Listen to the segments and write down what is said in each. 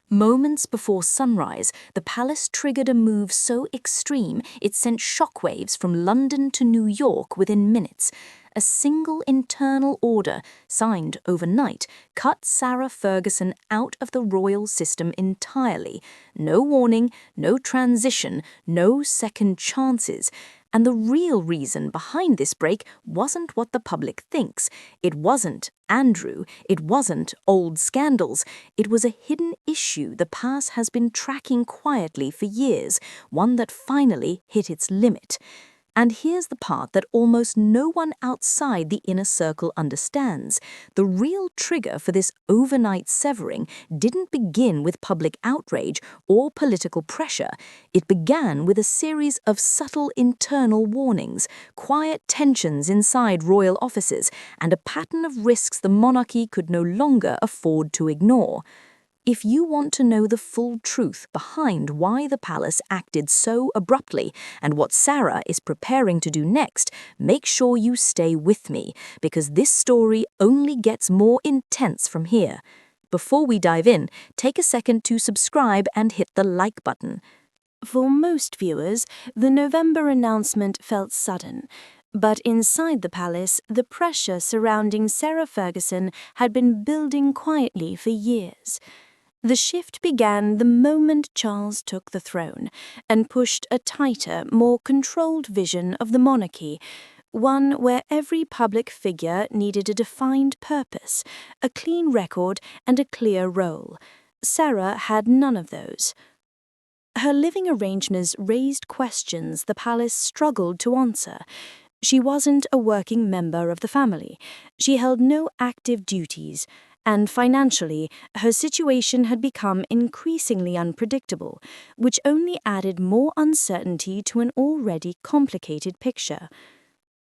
Moments before sunrise, the palace triggered a move so extreme it sent shockwaves from London to New York within minutes. A single internal order, signed overnight, cut Sarah Ferguson out of the royal system entirely. No warning, no transition, no second chances. And the real reason behind this break wasn't what the public thinks. It wasn't Andrew. It wasn't old scandals. It was a hidden issue the past has been tracking quietly for years, one that finally hit its limit. And here's the part that almost no one outside the inner circle understands. The real trigger for this overnight severing didn't begin with public outrage or political pressure. It began with a series of subtle internal warnings, quiet tensions inside royal offices, and a pattern of risks the monarchy could no longer afford to ignore. If you want to know the full truth behind why the palace acted so abruptly and what Sarah is preparing to do next, make sure you stay with me, because this story only gets more intense from here. Before we dive in, take a second to subscribe and hit the like button. For most viewers, the November announcement felt sudden. But inside the palace, the pressure surrounding Sarah Ferguson had been building quietly for years. The shift began the moment Charles took the throne and pushed a tighter, more controlled vision of the monarchy, one where every public figure needed a defined purpose, a clean record, and a clear role. Sarah had none of those. Her living arrangements raised questions the palace struggled to answer. She wasn't a working member of the family. She held no active duties. And financially, her situation had become increasingly unpredictable, which only added more uncertainty to an already complicated picture.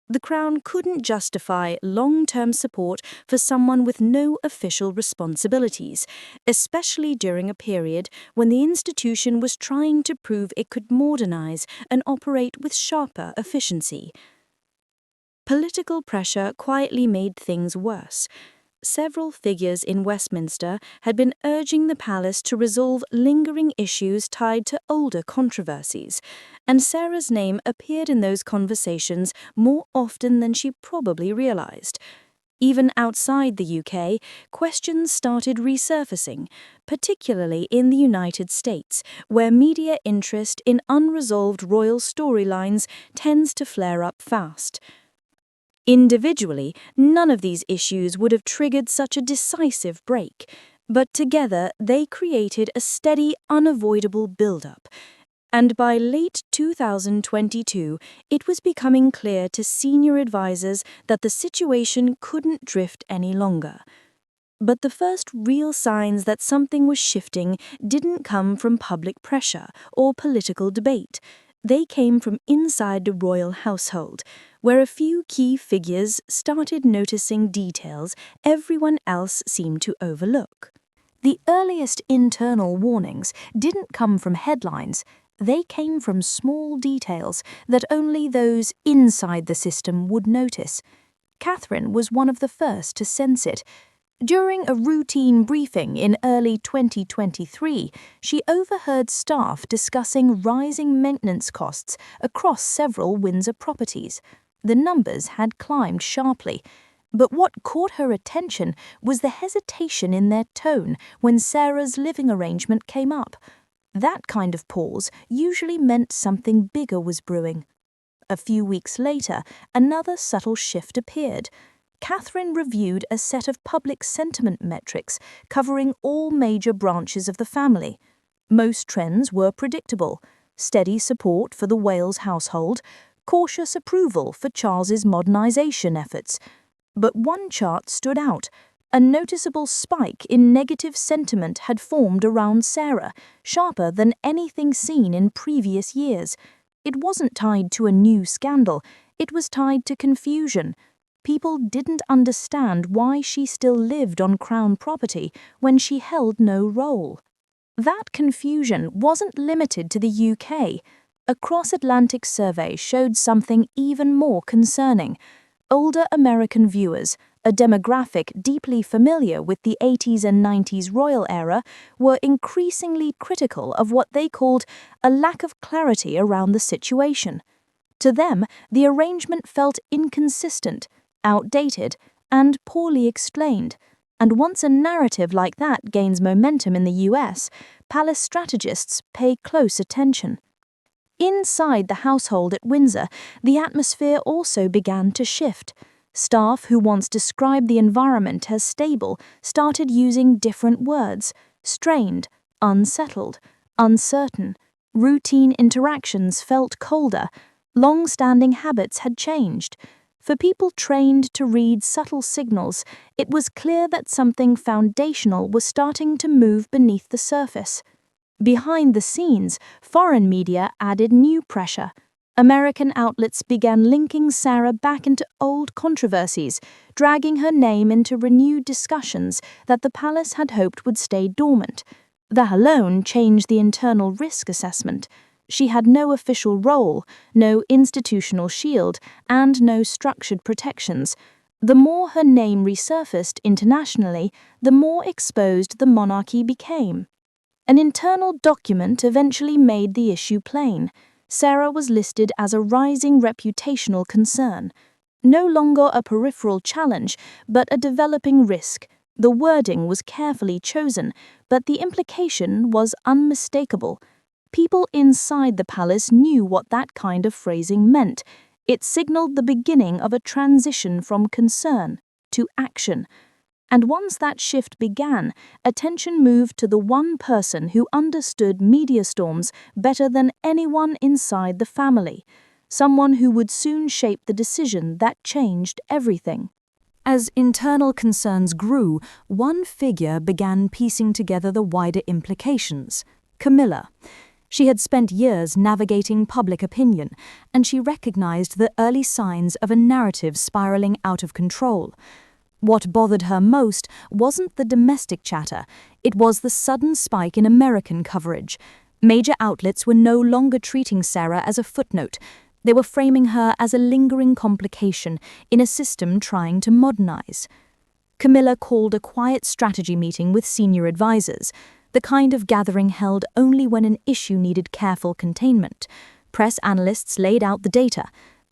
The Crown couldn't justify long-term support for someone with no official responsibilities, especially during a period when the institution was trying to prove it could modernize and operate with sharper efficiency. Political pressure quietly made things worse. Several figures in Westminster had been urging the palace to resolve lingering issues tied to older controversies, and Sarah's name appeared in those conversations more often than she probably realized. Even outside the UK, questions started resurfacing, particularly in the United States, where media interest in unresolved royal storylines tends to flare up fast. Individually, none of these issues would have triggered such a decisive break, but together they created a steady, unavoidable build-up. And by late 2022, it was becoming clear to senior advisors that the situation couldn't drift any longer. But the first real signs that something was shifting didn't come from public pressure or political debate. They came from inside the royal household, where a few key figures started noticing details everyone else seemed to overlook. The earliest internal warnings didn't come from headlines. They came from small details that only those inside the system would notice. Catherine was one of the first to sense it. During a routine briefing in early 2023, she overheard staff discussing rising maintenance costs across several Windsor properties. The numbers had climbed sharply, but what caught her attention was the hesitation in their tone when Sarah's living arrangement came up. That kind of pause usually meant something bigger was brewing. A few weeks later, another subtle shift appeared. Catherine reviewed a set of public sentiment metrics covering all major branches of the family. Most trends were predictable: steady support for the Wales household, cautious approval for Charles's modernization efforts. But one chart stood out. A noticeable spike in negative sentiment had formed around Sarah, sharper than anything seen in previous years. It wasn't tied to a new scandal, it was tied to confusion. People didn't understand why she still lived on Crown property when she held no role. That confusion wasn't limited to the UK. A cross-Atlantic survey showed something even more concerning. Older American viewers, a demographic deeply familiar with the 80s and 90s royal era, were increasingly critical of what they called a lack of clarity around the situation. To them, the arrangement felt inconsistent, outdated, and poorly explained. And once a narrative like that gains momentum in the US, palace strategists pay close attention. Inside the household at Windsor, the atmosphere also began to shift. Staff who once described the environment as stable started using different words: strained, unsettled, uncertain. Routine interactions felt colder. Long-standing habits had changed. For people trained to read subtle signals, it was clear that something foundational was starting to move beneath the surface. Behind the scenes, foreign media added new pressure. American outlets began linking Sarah back into old controversies, dragging her name into renewed discussions that the palace had hoped would stay dormant. That alone changed the internal risk assessment. She had no official role, no institutional shield, and no structured protections. The more her name resurfaced internationally, the more exposed the monarchy became. An internal document eventually made the issue plain. Sarah was listed as a rising reputational concern. No longer a peripheral challenge, but a developing risk. The wording was carefully chosen, but the implication was unmistakable. People inside the palace knew what that kind of phrasing meant. It signaled the beginning of a transition from concern to action. And once that shift began, attention moved to the one person who understood media storms better than anyone inside the family, someone who would soon shape the decision that changed everything. As internal concerns grew, one figure began piecing together the wider implications: Camilla. She had spent years navigating public opinion, and she recognized the early signs of a narrative spiraling out of control. What bothered her most wasn't the domestic chatter, it was the sudden spike in American coverage. Major outlets were no longer treating Sarah as a footnote. They were framing her as a lingering complication in a system trying to modernize. Camilla called a quiet strategy meeting with senior advisors, the kind of gathering held only when an issue needed careful containment. Press analysts laid out the data.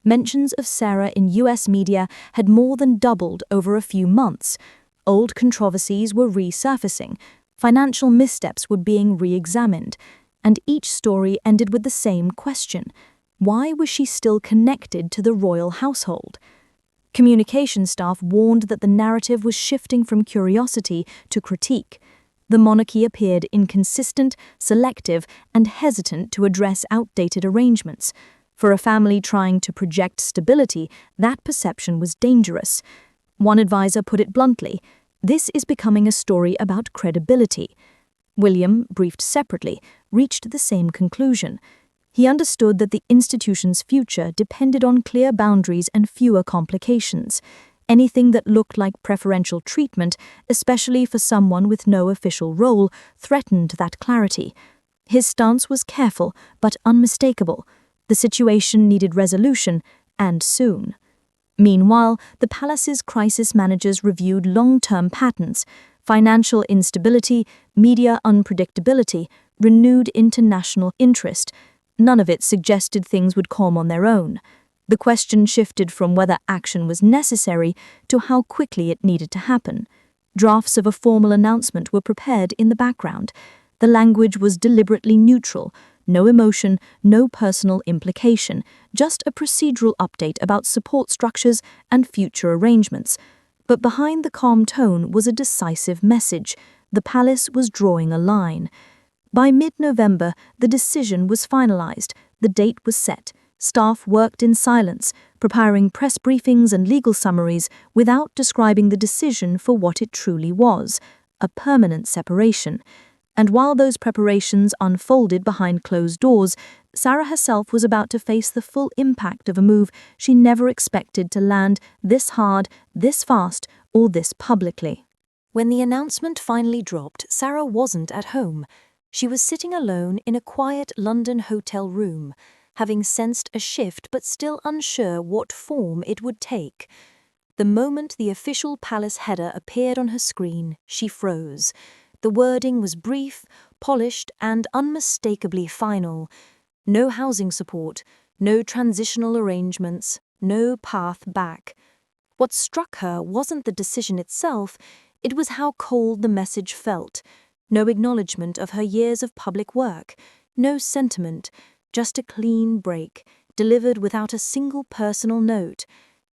Mentions of Sarah in US media had more than doubled over a few months. Old controversies were resurfacing. Financial missteps were being re-examined. And each story ended with the same question: why was she still connected to the royal household? Communication staff warned that the narrative was shifting from curiosity to critique. The monarchy appeared inconsistent, selective, and hesitant to address outdated arrangements. For a family trying to project stability, that perception was dangerous. One advisor put it bluntly: this is becoming a story about credibility. William, briefed separately, reached the same conclusion. He understood that the institution's future depended on clear boundaries and fewer complications. Anything that looked like preferential treatment, especially for someone with no official role, threatened that clarity. His stance was careful but unmistakable. The situation needed resolution, and soon. Meanwhile, the palace's crisis managers reviewed long-term patterns: financial instability, media unpredictability, renewed international interest. None of it suggested things would calm on their own. The question shifted from whether action was necessary to how quickly it needed to happen. Drafts of a formal announcement were prepared in the background. The language was deliberately neutral. No emotion, no personal implication, just a procedural update about support structures and future arrangements. But behind the calm tone was a decisive message. The palace was drawing a line. By mid-November, the decision was finalized. The date was set. Staff worked in silence, preparing press briefings and legal summaries without describing the decision for what it truly was: a permanent separation. And while those preparations unfolded behind closed doors, Sarah herself was about to face the full impact of a move she never expected to land this hard, this fast, or this publicly. When the announcement finally dropped, Sarah wasn't at home. She was sitting alone in a quiet London hotel room, having sensed a shift but still unsure what form it would take. The moment the official palace header appeared on her screen, she froze. The wording was brief, polished, and unmistakably final. No housing support, no transitional arrangements, no path back. What struck her wasn't the decision itself, it was how cold the message felt. No acknowledgement of her years of public work, no sentiment, just a clean break, delivered without a single personal note.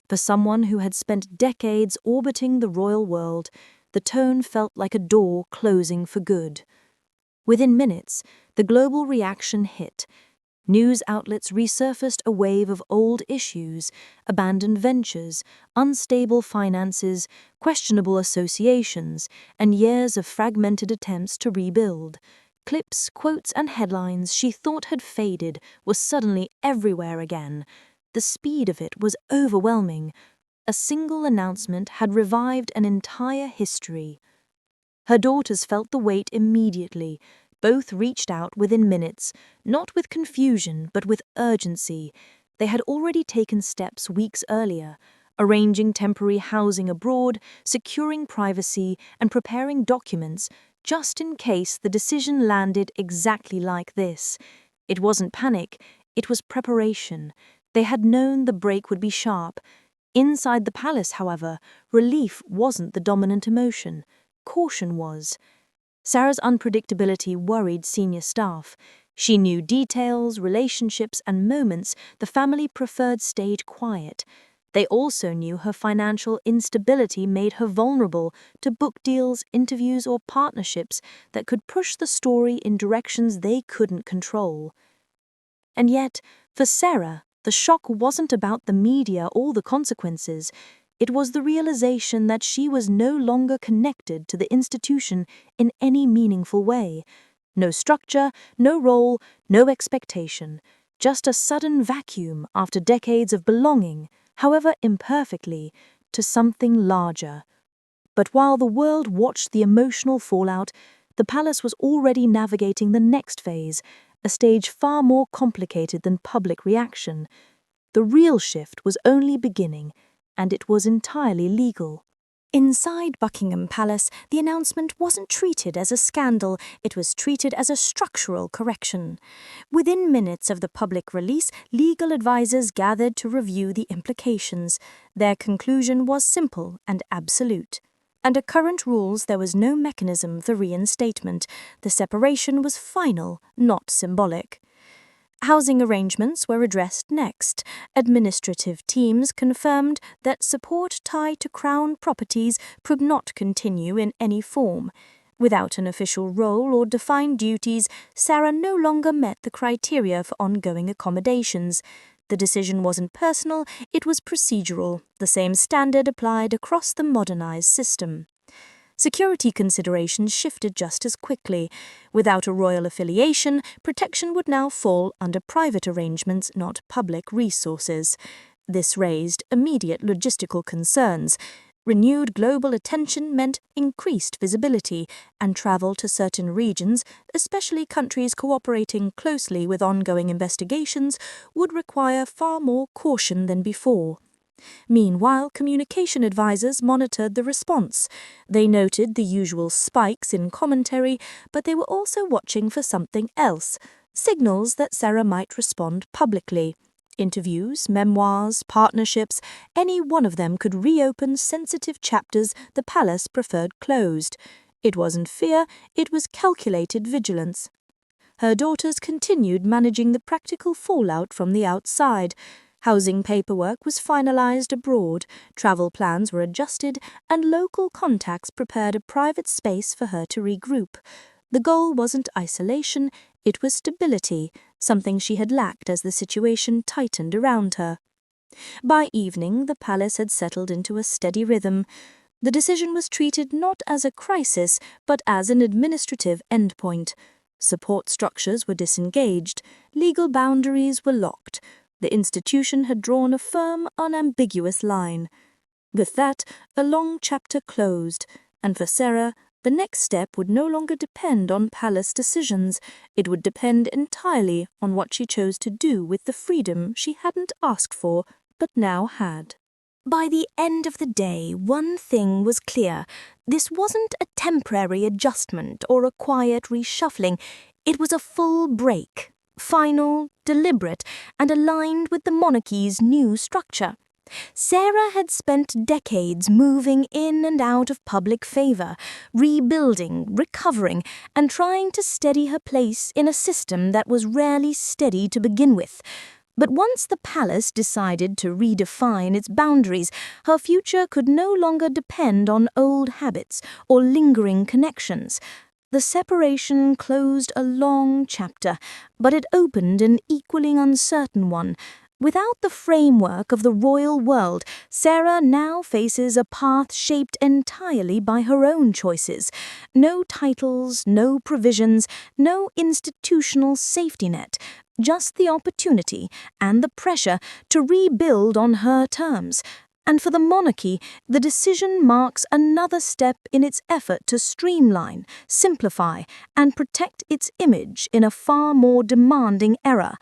For someone who had spent decades orbiting the royal world, the tone felt like a door closing for good. Within minutes, the global reaction hit. News outlets resurfaced a wave of old issues, abandoned ventures, unstable finances, questionable associations, and years of fragmented attempts to rebuild. Clips, quotes, and headlines she thought had faded were suddenly everywhere again. The speed of it was overwhelming. A single announcement had revived an entire history. Her daughters felt the weight immediately. Both reached out within minutes, not with confusion but with urgency. They had already taken steps weeks earlier, arranging temporary housing abroad, securing privacy, and preparing documents, just in case the decision landed exactly like this. It wasn't panic, it was preparation. They had known the break would be sharp. Inside the palace, however, relief wasn't the dominant emotion. Caution was. Sarah's unpredictability worried senior staff. She knew details, relationships, and moments the family preferred stayed quiet. They also knew her financial instability made her vulnerable to book deals, interviews, or partnerships that could push the story in directions they couldn't control. And yet, for Sarah, the shock wasn't about the media or the consequences. It was the realization that she was no longer connected to the institution in any meaningful way. No structure, no role, no expectation. Just a sudden vacuum after decades of belonging, however imperfectly, to something larger. But while the world watched the emotional fallout, the palace was already navigating the next phase, a stage far more complicated than public reaction. The real shift was only beginning, and it was entirely legal. Inside Buckingham Palace, the announcement wasn't treated as a scandal, it was treated as a structural correction. Within minutes of the public release, legal advisors gathered to review the implications. Their conclusion was simple and absolute. Under current rules, there was no mechanism for reinstatement. The separation was final, not symbolic. Housing arrangements were addressed next. Administrative teams confirmed that support tied to Crown properties could not continue in any form. Without an official role or defined duties, Sarah no longer met the criteria for ongoing accommodations. The decision wasn't personal, it was procedural. The same standard applied across the modernized system. Security considerations shifted just as quickly. Without a royal affiliation, protection would now fall under private arrangements, not public resources. This raised immediate logistical concerns. Renewed global attention meant increased visibility, and travel to certain regions, especially countries cooperating closely with ongoing investigations, would require far more caution than before. Meanwhile, communication advisors monitored the response. They noted the usual spikes in commentary, but they were also watching for something else, signals that Sarah might respond publicly. Interviews, memoirs, partnerships, any one of them could reopen sensitive chapters the palace preferred closed. It wasn't fear, it was calculated vigilance. Her daughters continued managing the practical fallout from the outside. Housing paperwork was finalized abroad, travel plans were adjusted, and local contacts prepared a private space for her to regroup. The goal wasn't isolation, it was stability, something she had lacked as the situation tightened around her. By evening, the palace had settled into a steady rhythm. The decision was treated not as a crisis, but as an administrative endpoint. Support structures were disengaged, legal boundaries were locked. The institution had drawn a firm, unambiguous line. With that, a long chapter closed, and for Sarah, the next step would no longer depend on palace decisions. It would depend entirely on what she chose to do with the freedom she hadn't asked for, but now had. By the end of the day, one thing was clear. This wasn't a temporary adjustment or a quiet reshuffling. It was a full break, final, deliberate, and aligned with the monarchy's new structure. Sarah had spent decades moving in and out of public favor, rebuilding, recovering, and trying to steady her place in a system that was rarely steady to begin with. But once the palace decided to redefine its boundaries, her future could no longer depend on old habits or lingering connections. The separation closed a long chapter, but it opened an equally uncertain one. Without the framework of the royal world, Sarah now faces a path shaped entirely by her own choices. No titles, no provisions, no institutional safety net. Just the opportunity and the pressure to rebuild on her terms. And for the monarchy, the decision marks another step in its effort to streamline, simplify, and protect its image in a far more demanding era.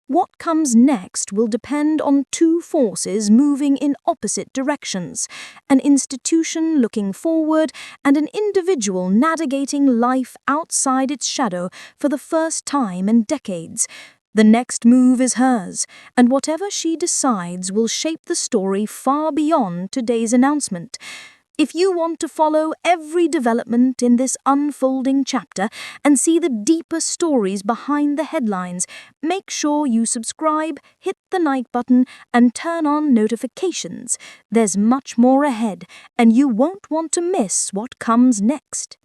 What comes next will depend on two forces moving in opposite directions, an institution looking forward and an individual navigating life outside its shadow for the first time in decades. The next move is hers, and whatever she decides will shape the story far beyond today's announcement. If you want to follow every development in this unfolding chapter and see the deeper stories behind the headlines, make sure you subscribe, hit the like button, and turn on notifications. There's much more ahead, and you won't want to miss what comes next.